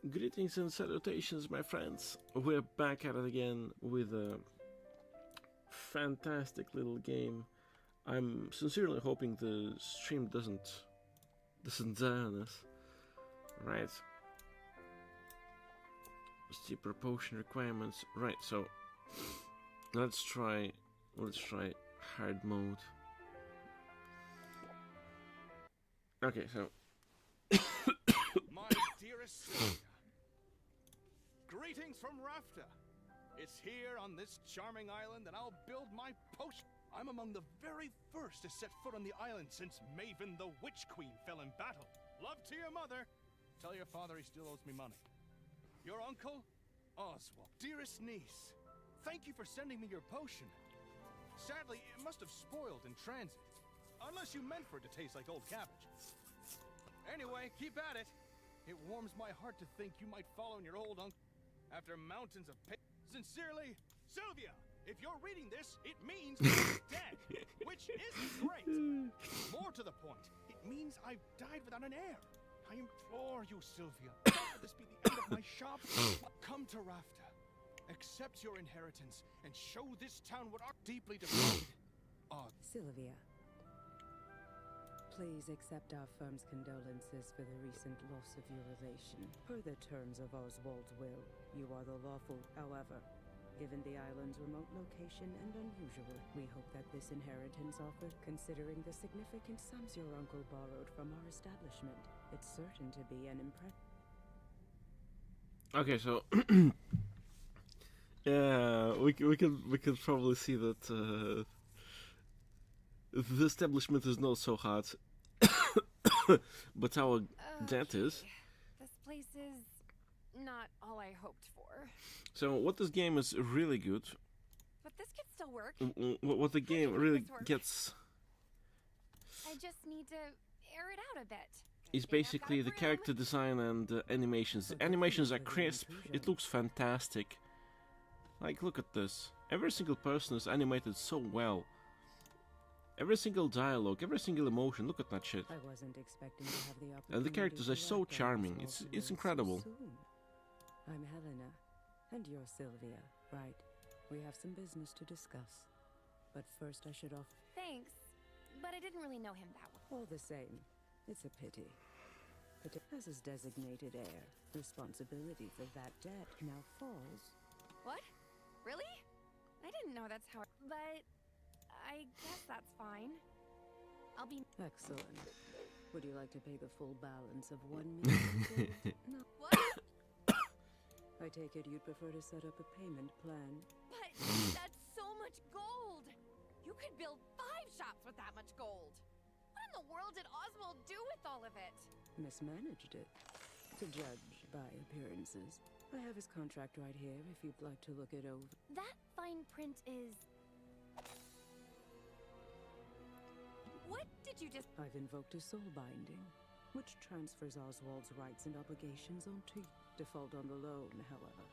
Greetings and salutations, my friends. We're back at it again with a fantastic little game. I'm sincerely hoping the stream doesn't die on us. Right. Steeper potion requirements. Right, so let's try hard mode. Okay, so my dearest Sylvia, greetings from Rafta. It's here on this charming island that I'll build my potion. I'm among the very first to set foot on the island since Maven the Witch Queen fell in battle. Love to your mother. Tell your father he still owes me money. Your uncle, Oswald. Dearest niece, thank you for sending me your potion. Sadly, it must have spoiled in transit. Unless you meant for it to taste like old cabbage. Anyway, keep at it. It warms my heart to think you might follow in your old uncle after mountains of pain. Sincerely, Sylvia. If you're reading this, it means I'm dead, which isn't great. More to the point, it means I've died without an heir. I implore you, Sylvia, let this be the end of my shop. Come to Rafta, accept your inheritance, and show this town what are deeply devoted. Sylvia, please accept our firm's condolences for the recent loss of your relation. Per the terms of Oswald's will, you are the lawful. However, given the island's remote location and unusual, we hope that this inheritance offer, considering the significant sums your uncle borrowed from our establishment, it's certain to be an okay, so yeah, we can probably see that the establishment is not so hot, but our debt is. This place is not all I hoped for. So what this game is really good. But this could still work. What the game really gets. I just need to air it out a bit. Is basically the character design and animations. The animations are crisp. It looks fantastic. Like, look at this. Every single person is animated so well. Every single dialogue, every single emotion. Look at that shit. I wasn't expecting to have the opportunity. And the characters are so charming. It's incredible. I'm Helena, and you're Sylvia, right? We have some business to discuss. But first I should offer... Thanks, but I didn't really know him that well. All the same, it's a pity. But as his designated heir, responsibility for that debt now falls. What? Really? I didn't know that's how... But I guess that's fine. I'll be... Excellent. Would you like to pay the full balance of 1 million? No. What? I take it you'd prefer to set up a payment plan. But that's so much gold! You could build 5 shops with that much gold! What in the world did Oswald do with all of it? Mismanaged it. To judge by appearances. I have his contract right here if you'd like to look it over. That fine print is... What did you just... I've invoked a soul binding, which transfers Oswald's rights and obligations onto you. Default on the loan, however,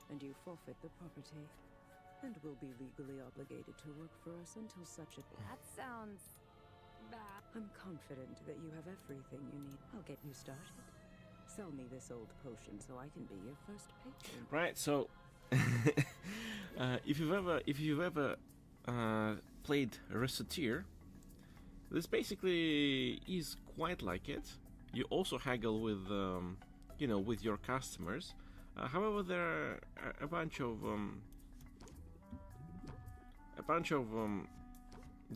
and you forfeit the property, and will be legally obligated to work for us until such a... That sounds... bad. I'm confident that you have everything you need. I'll get you started. Sell me this old potion so I can be your first patron. Right, so if you've ever played recettear, this basically is quite like it. You also haggle with with your customers. However, there are a bunch of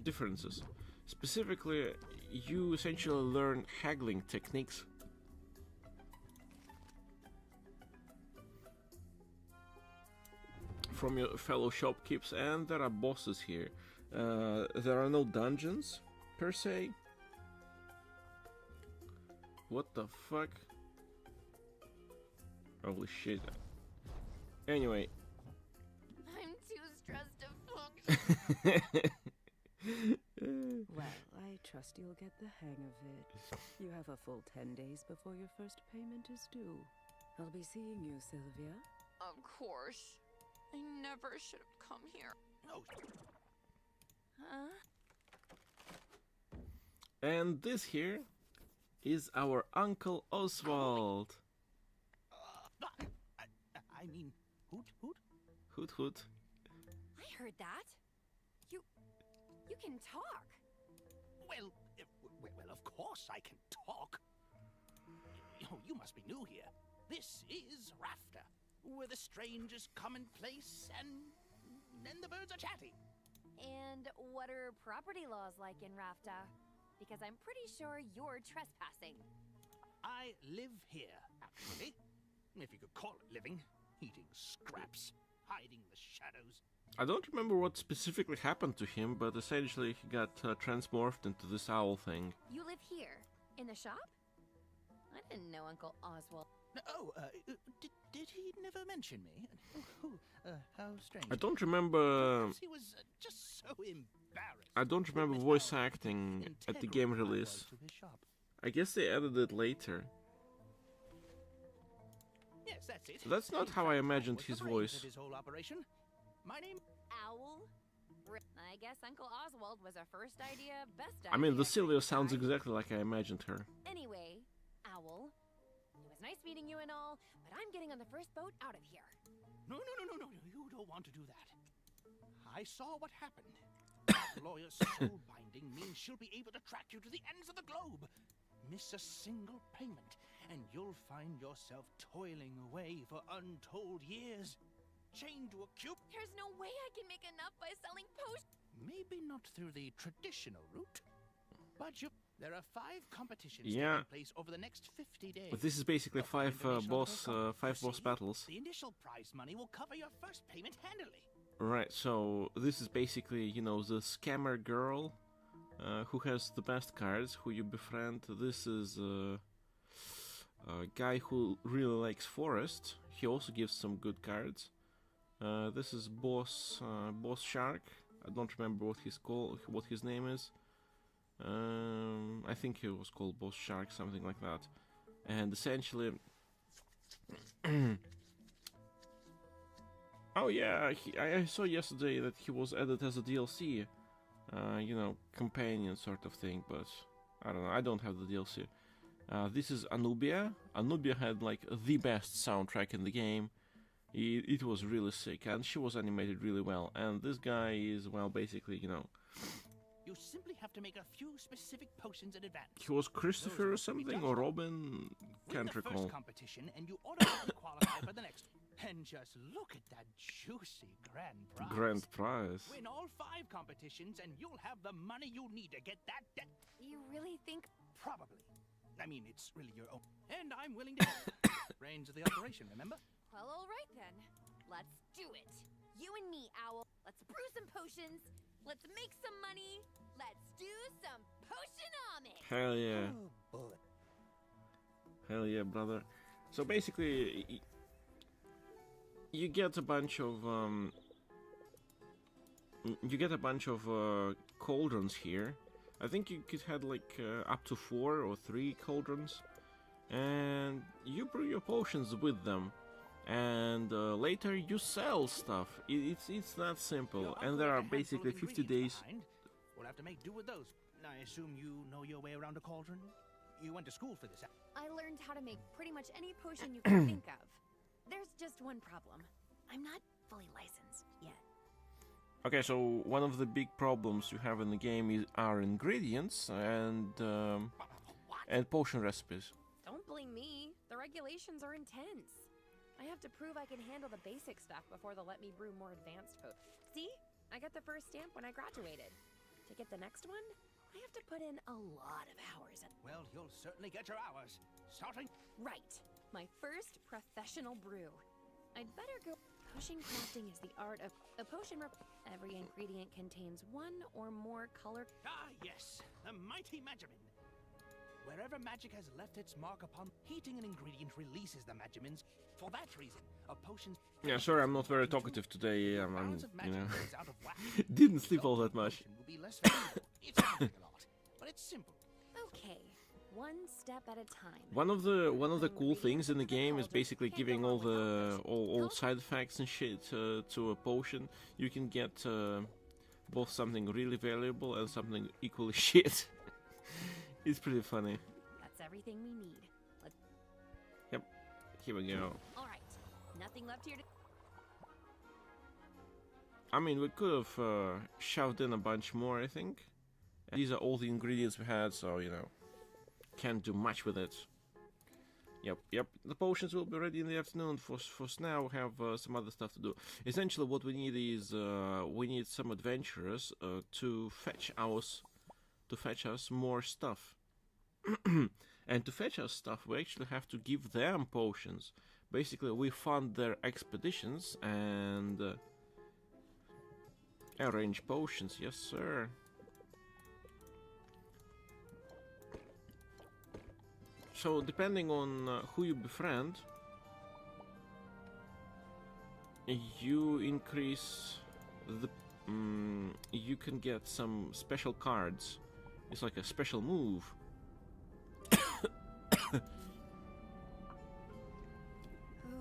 differences. Specifically, you essentially learn haggling techniques. From your fellow shopkeepers, and there are bosses here. There are no dungeons per se. What the fuck? Holy shit. Anyway. I'm too stressed to function. Well, I trust you'll get the hang of it. You have a full 10 days before your first payment is due. I'll be seeing you, Sylvia. Of course. I never should have come here. No. Huh? And this here is our Uncle Oswald. I mean, hoot hoot. Hoot hoot. I heard that. You can talk. Well, well, of course I can talk. Oh, you must be new here. This is Rafter, where the strange is commonplace and the birds are chatty. And what are property laws like in Rafta? Because I'm pretty sure you're trespassing. I live here, actually. If you could call it living. Eating scraps, hiding in the shadows. I don't remember what specifically happened to him, but essentially he got transmorphed into this owl thing. You live here? In the shop? I didn't know Uncle Oswald. Oh, did he never mention me? How strange. I don't remember. Perhaps he was just so embarrassed. I don't remember voice acting at the game release. I guess they added it later. Yes, that's it. That's not how I imagined his voice. His whole operation. My name. Owl? I guess Uncle Oswald was a first idea, best idea. I mean, the Sylvia sounds exactly like I imagined her. Anyway, Owl, it was nice meeting you and all, but I'm getting on the first boat out of here. No. You don't want to do that. I saw what happened. That lawyer's soul binding means she'll be able to track you to the ends of the globe. Miss a single payment, and you'll find yourself toiling away for untold years, chained to a cube. There's no way I can make enough by selling potions. Maybe not through the traditional route, but there are 5 competitions Yeah. taking place over the next 50 days. But this is basically For information on five You boss see, battles. The initial prize money will cover your first payment handily. Right, so this is basically, you know, the scammer girl who has the best cards, who you befriend. This is a guy who really likes Forest. He also gives some good cards. This is Boss Shark. I don't remember what his name is. I think he was called Boss Shark, something like that. And essentially, oh yeah, I saw yesterday that he was added as a DLC, you know, companion sort of thing. But I don't know. I don't have the DLC. This is Anubia. Anubia had like the best soundtrack in the game. It was really sick, and she was animated really well. And this guy is, well, basically, you know, You simply have to make a few specific potions in advance. he was Christopher or Those will be something, done. or Robin, Win can't the recall. first competition, and you automatically qualify for the next. And just look at that juicy grand prize. Grand prize. Win all 5 competitions, and you'll have the money you'll need to get that. You really think? Probably. I mean, it's really your own. And I'm willing to reins of the operation. Remember? Well, all right then. Let's do it. You and me, Owl. Let's brew some potions. Let's make some money. Let's do some Potionomics. Hell yeah. Oh boy. Hell yeah, brother. So basically, you get a bunch of cauldrons here. I think you could have like up to 4 or 3 cauldrons, and you brew your potions with them, and later you sell stuff. It's that simple, Your and uncle there left are a handful basically of 50 ingredients days. behind. We'll have to make do with those. I assume you know your way around a cauldron? You went to school for this. I learned how to make pretty much any potion you can think of. There's just one problem. I'm not fully licensed yet. Okay, so one of the big problems you have in the game are ingredients and potion recipes. Don't blame me. The regulations are intense. I have to prove I can handle the basic stuff before they'll let me brew more advanced potions. See? I got the first stamp when I graduated. To get the next one, I have to put in a lot of hours. Well, you'll certainly get your hours. Starting. Right. My first professional brew. I'd better go. Potion crafting is the art of a potion. Every ingredient contains 1 or more color. Ah, yes, the mighty Magimin. Wherever magic has left its mark upon, heating an ingredient releases the Magimins. For that reason, a potion. Yeah, sorry, I'm not very talkative today. I'm Balance of you magic know, goes out of whack. didn't sleep all that much. Potion will be less valuable. It sounds like a lot, but it's simple. Okay, one step at a time. One of the cool things in the game is basically giving all the all side effects and shit to a potion. You can get both something really valuable and something equally shit. It's pretty funny. That's everything we need. Here we go. All right. Nothing left here to... I mean, we could have shoved in a bunch more, I think. These are all the ingredients we had, so, you know, can't do much with it. Yep. The potions will be ready in the afternoon. For now, we have some other stuff to do. Essentially, what we need is we need some adventurers to fetch us more stuff. And to fetch us stuff, we actually have to give them potions. Basically, we fund their expeditions and arrange potions. Yes, sir. So, depending on who you befriend, you increase the... you can get some special cards. It's like a special move.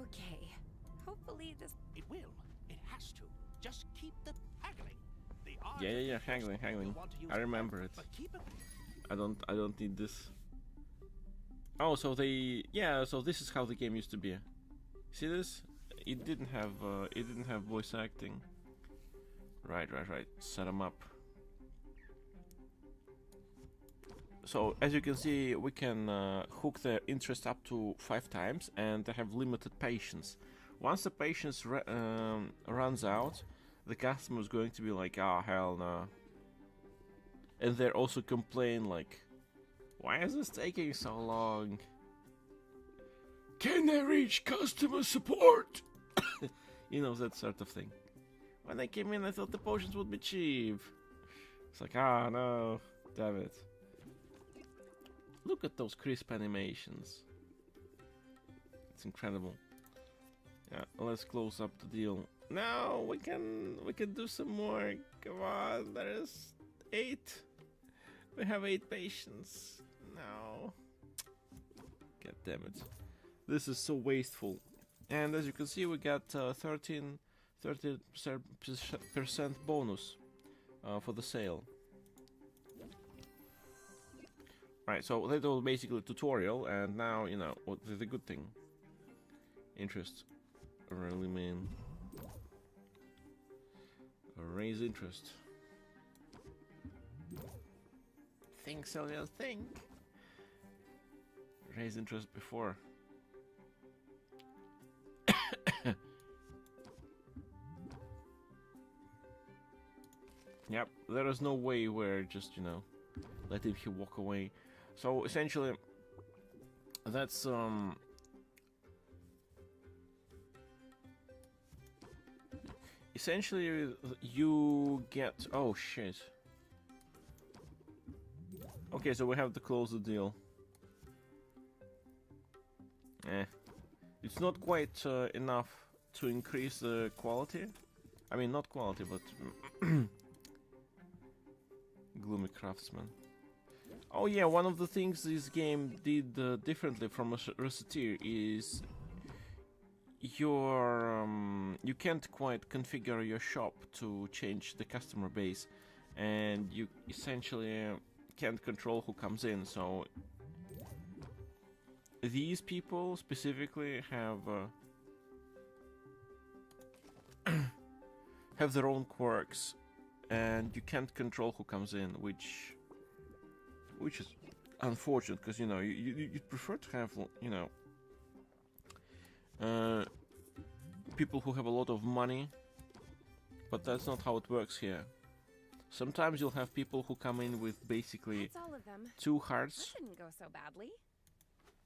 Okay. Hopefully this... It will. It has to. Just keep the haggling. The art Yeah, of haggling. you'll want to use I remember it. but keep it... I don't need this. Oh, so so this is how the game used to be. See this? It didn't have voice acting. Right. Set them up. So as you can see, we can hook their interest up to 5 times, and they have limited patience. Once the patience runs out, the customer is going to be like, "Ah, hell no," and they also complain like, "Why is this taking so long? Can I reach customer support?" You know, that sort of thing. When I came in, I thought the potions would be cheap. It's like, ah, no, damn it. Look at those crisp animations. It's incredible. Yeah, let's close up the deal. No, we can do some more. Come on, there is 8. We have 8 patients. No. God damn it. This is so wasteful. And as you can see, we got 30% bonus for the sale. Right, so that was basically a tutorial, and now, you know, what is the good thing? Interest. Really mean. Raise interest. Think, Sylvia, think. Raise interest before. Yep, there is no way where just, you know, letting him walk away. So essentially, that's essentially you get... Oh shit. Okay, so we have to close the deal. It's not quite enough to increase the quality. I mean, not quality, but gloomy craftsman. Oh yeah, one of the things this game did differently from recettear is you can't quite configure your shop to change the customer base, and you essentially can't control who comes in. So these people specifically have have their own quirks, and you can't control who comes in, which is unfortunate, because, you know, you'd prefer to have, you know, people who have a lot of money, but that's not how it works here. Sometimes you'll have people who come in with basically That's all of them. 2 hearts. That didn't go so badly.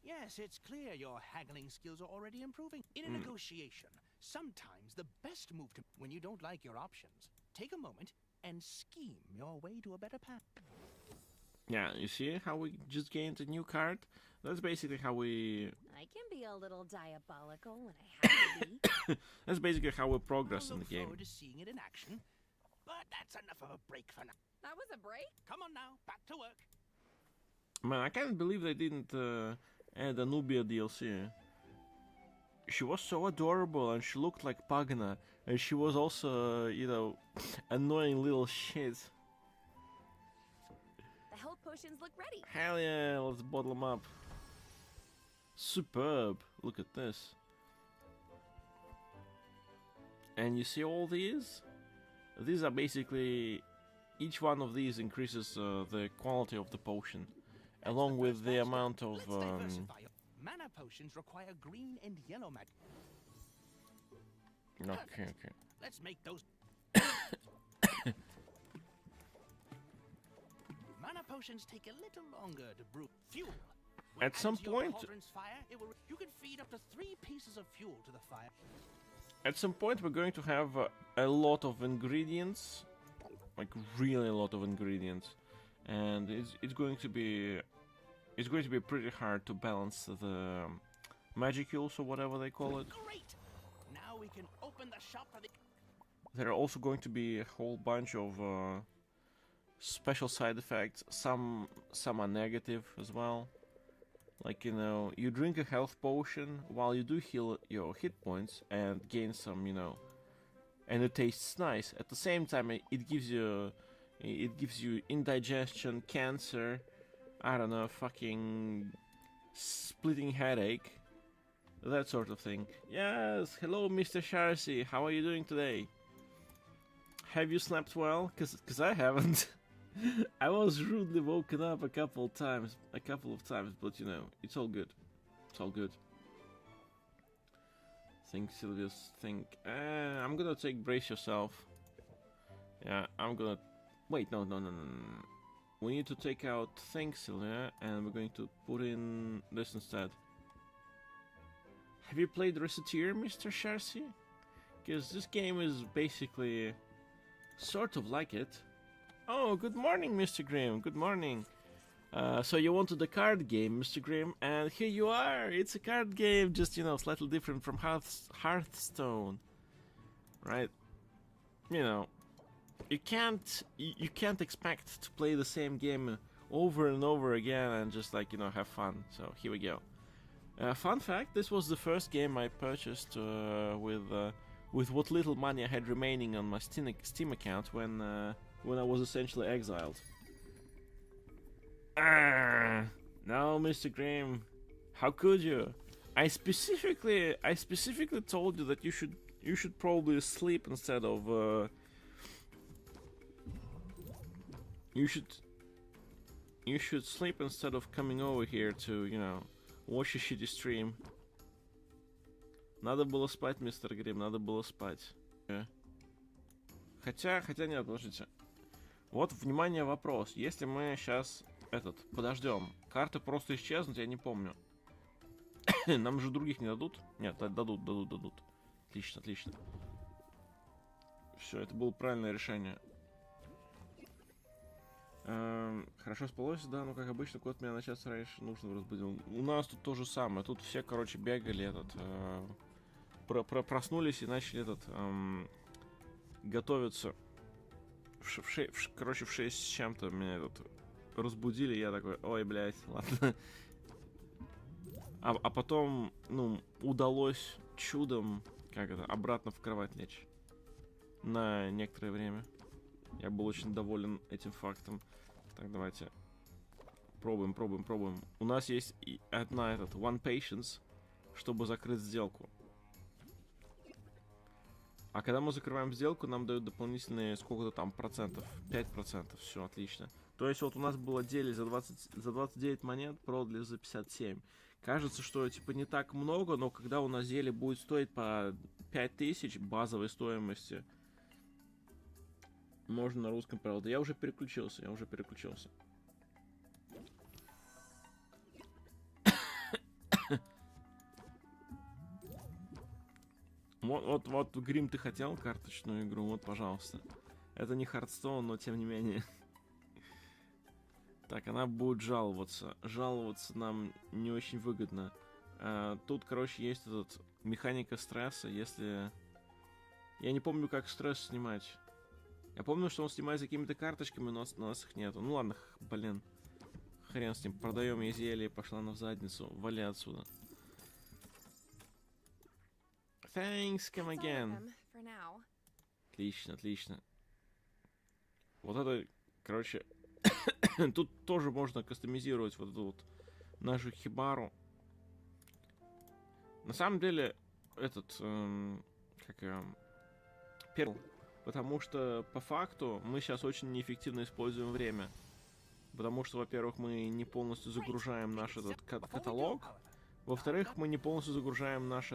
Yes, it's clear your haggling skills are already improving. In a negotiation, sometimes the best move to... When you don't like your options, take a moment and scheme your way to a better path. Yeah, you see how we just gained a new card? That's basically how we... I can be a little diabolical when I have to be. That's basically how we progress I'll in the look game. forward to seeing it in action, but that's enough of a break for now. That was a break? Come on now, back to work. Man, I can't believe they didn't add a Nubia DLC. She was so adorable, and she looked like Pagana, and she was also, you know, annoying little shit. The health potions look ready. Hell yeah, let's bottle them up. Superb. Look at this. And you see all these? These are basically... Each one of these increases the quality of the potion, along with the amount of... Mana potions require green and yellow magic. Okay. Let's make those... Mana potions take a little longer to brew. Fuel. When At some added to your point... cauldron's fire, you can feed up to 3 pieces of fuel to the fire. At some point we're going to have a lot of ingredients, like really a lot of ingredients, and it's going to be pretty hard to balance the magicules or whatever they call it. Great! Now we can open the shop for the... There are also going to be a whole bunch of special side effects. Some are negative as well. Like, you know, you drink a health potion while you do heal your hit points and gain some, you know, and it tastes nice. At the same time, it gives you indigestion, cancer, I don't know, fucking splitting headache, that sort of thing. Yes, hello, Mr. Sharcy. How are you doing today? Have you slept well? Cause I haven't. I was rudely woken up a couple of times, but you know, it's all good. It's all good. Think, Sylvius, think. I'm gonna take brace yourself. Yeah, I'm gonna... Wait, no. We need to take out think, Sylvia, and we're going to put in this instead. Have you played Recettear, Mr. Sharcy? Because this game is basically sort of like it. Oh, good morning, Mr. Grimm. Good morning. So you wanted a card game, Mr. Grimm, and here you are. It's a card game, just, you know, slightly different from Hearthstone, right? You know, you can't expect to play the same game over and over again and just, like, you know, have fun. So here we go. Fun fact: this was the first game I purchased with what little money I had remaining on my Steam account when I was essentially exiled. No, Mr. Grimm, how could you? I specifically told you that you should probably sleep instead of you should sleep instead of coming over here to, you know, watch a shitty stream. Надо было спать, мистер Грим, надо было спать. Хотя нет, подождите. Вот, внимание, вопрос. Если мы сейчас подождем, карты просто исчезнут, я не помню. Нам же других не дадут? Нет, дадут. Отлично. Все, это было правильное решение. Хорошо спалось, да, но как обычно, кот меня на час раньше нужно разбудил. У нас тут то же самое. Тут все, короче, бегали, проснулись и начали готовиться. Короче, в 6 с чем-то меня разбудили, я такой, ой, блядь, ладно. А потом, ну, удалось чудом, обратно в кровать лечь. На некоторое время. Я был очень доволен этим фактом. Так, давайте. Пробуем. У нас есть одна one patience, чтобы закрыть сделку. А когда мы закрываем сделку, нам дают дополнительные сколько-то там процентов. 5%. Все, отлично. То есть вот у нас было дели за 29 монет, продали за 57. Кажется, что типа не так много, но когда у нас зелье будет стоить по 5000 базовой стоимости, можно на русском, правда. Я уже переключился. Вот, Грим, ты хотел карточную игру? Вот, пожалуйста. Это не Хардстоун, но тем не менее. Так, она будет жаловаться. Жаловаться нам не очень выгодно. Тут, короче, есть механика стресса, если... Я не помню, как стресс снимать. Я помню, что он снимается какими-то карточками, но у нас их нету. Ну ладно, блин. Хрен с ним. Продаем ей зелье, пошла она в задницу. Вали отсюда. Thanks, come again. Отлично. Вот это, короче... Тут тоже можно кастомизировать вот эту вот нашу хибару. На самом деле, первый, потому что по факту мы сейчас очень неэффективно используем время. Потому что, во-первых, мы не полностью загружаем наш этот каталог. Во-вторых, мы не полностью загружаем наш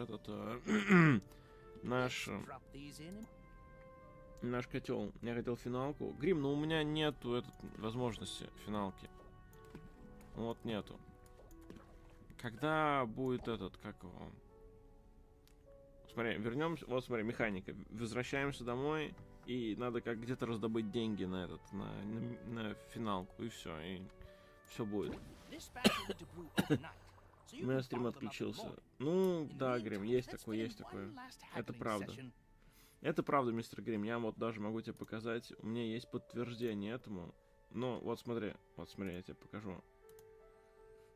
наш котел. Я хотел финалку. Грим, но у меня нету возможности финалки. Вот нету. Когда будет Смотри, вернемся. Вот смотри, механика. Возвращаемся домой. И надо как где-то раздобыть деньги на на финалку. И все будет. У меня стрим отключился. Ну, да, Грим, есть такое. Это правда. Это правда, мистер Грим. Я вот даже могу тебе показать. У меня есть подтверждение этому. Но вот смотри, я тебе покажу.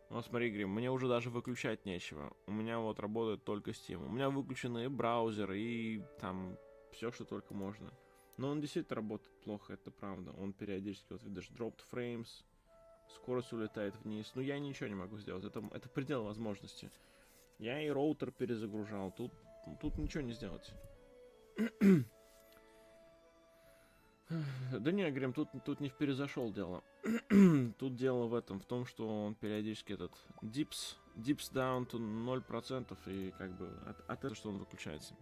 Вот смотри, Грим, мне уже даже выключать нечего. У меня вот работает только Steam. У меня выключены и браузер, и там все, что только можно. Но он действительно работает плохо, это правда. Он периодически, вот видишь, dropped frames, скорость улетает вниз. Но я ничего не могу сделать. Это предел возможности. Я и роутер перезагружал. Тут ничего не сделать. Да не, Грим, тут не в перезашел дело. Тут дело в том, что он периодически dips down to 0%, и как бы от этого, что он выключается.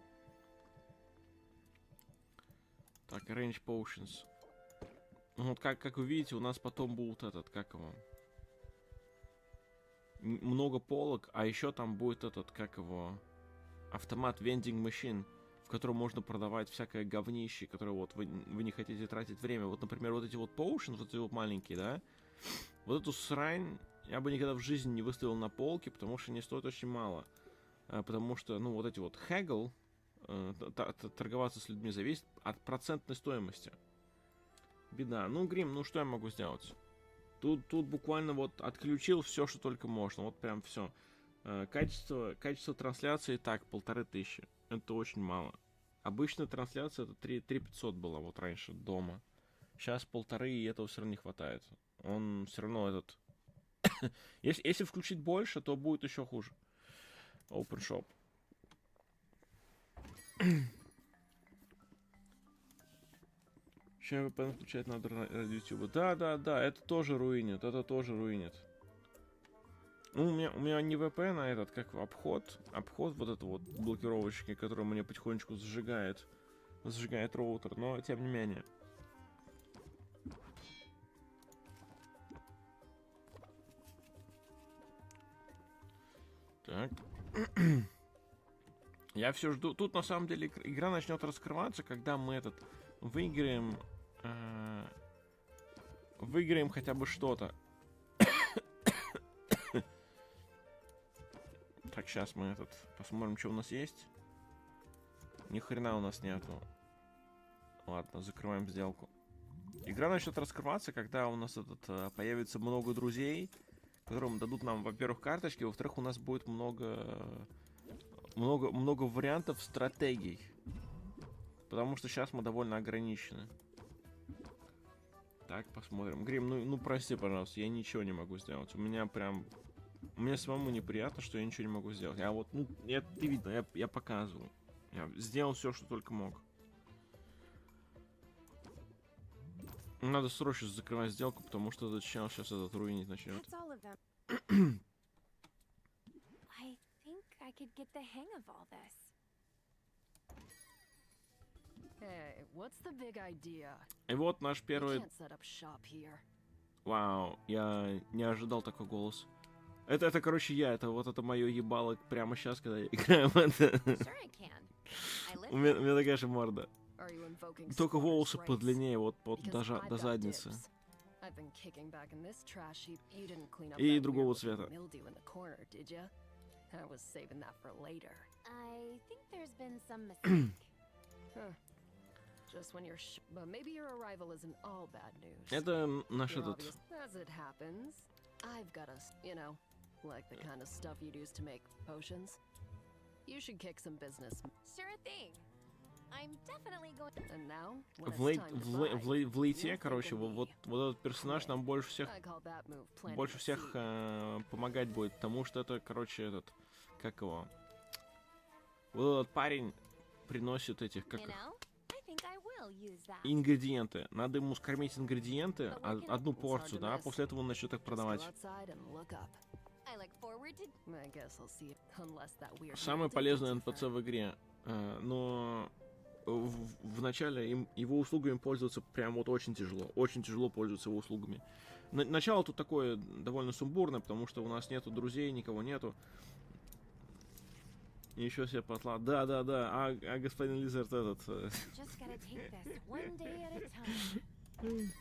Так, range potions. Вот как вы видите, у нас потом будет много полок, а еще там будет автомат vending machine, в котором можно продавать всякое говнище, которое вот вы не хотите тратить время. Вот, например, вот эти вот potions, вот эти вот маленькие, да? Вот эту срань я бы никогда в жизни не выставил на полке, потому что они стоят очень мало. Потому что, ну, вот эти вот haggle, торговаться с людьми зависит от процентной стоимости. Беда. Ну, Грим, ну что я могу сделать? Тут буквально вот отключил все, что только можно. Вот прям все. Качество трансляции так, 1500. Это очень мало. Обычная трансляция это 3500 была вот раньше дома. Сейчас 1500, и этого все равно не хватает. Он все равно если включить больше, то будет еще хуже. Open Shop. Еще VPN включать надо ради YouTube. Да, это тоже руинит. Ну, у меня не VPN, а обход. Обход вот это вот блокировочки, который мне потихонечку сжигает роутер, но тем не менее. Так. Я все жду. Тут на самом деле игра начнет раскрываться, когда мы выиграем хотя бы что-то. Так, сейчас мы посмотрим, что у нас есть. Ни хрена у нас нету. Ладно, закрываем сделку. Игра начнет раскрываться, когда у нас появится много друзей, которым дадут нам, во-первых, карточки, во-вторых, у нас будет много вариантов стратегий. Потому что сейчас мы довольно ограничены. Так, посмотрим. Грим, ну прости, пожалуйста, я ничего не могу сделать. Мне самому неприятно, что я ничего не могу сделать. А вот, ты видно, я показываю. Я сделал все, что только мог. Надо срочно закрывать сделку, потому что этот чел сейчас руинить начнет. И вот наш первый... Вау, я не ожидал такой голос. Это короче, это мое ебало прямо сейчас, когда я играю в это. У меня такая же морда. Только волосы подлиннее, вот до задницы. И другого цвета. Это наш like the kind of stuff you'd use to make potions. You should kick some business. Sure thing. I'm definitely going. And now, в лейте, короче, вот этот персонаж нам больше всех помогать будет, потому что как его, Вот этот парень приносит этих, как You know, I think I will use that. ингредиенты. Надо ему скормить ингредиенты, одну It's hard порцию, to да, miss. после этого он начнет их Just go продавать. outside and look up. I look forward to. I guess I'll see. Unless that weird. Самый полезный НПЦ в игре, но в начале его услугами пользоваться прям вот очень тяжело пользоваться его услугами. Начало тут такое довольно сумбурное, потому что у нас нету друзей, никого нету. Еще себе потла. Да, а господин Лизард этот... Just gotta take this one day at a time.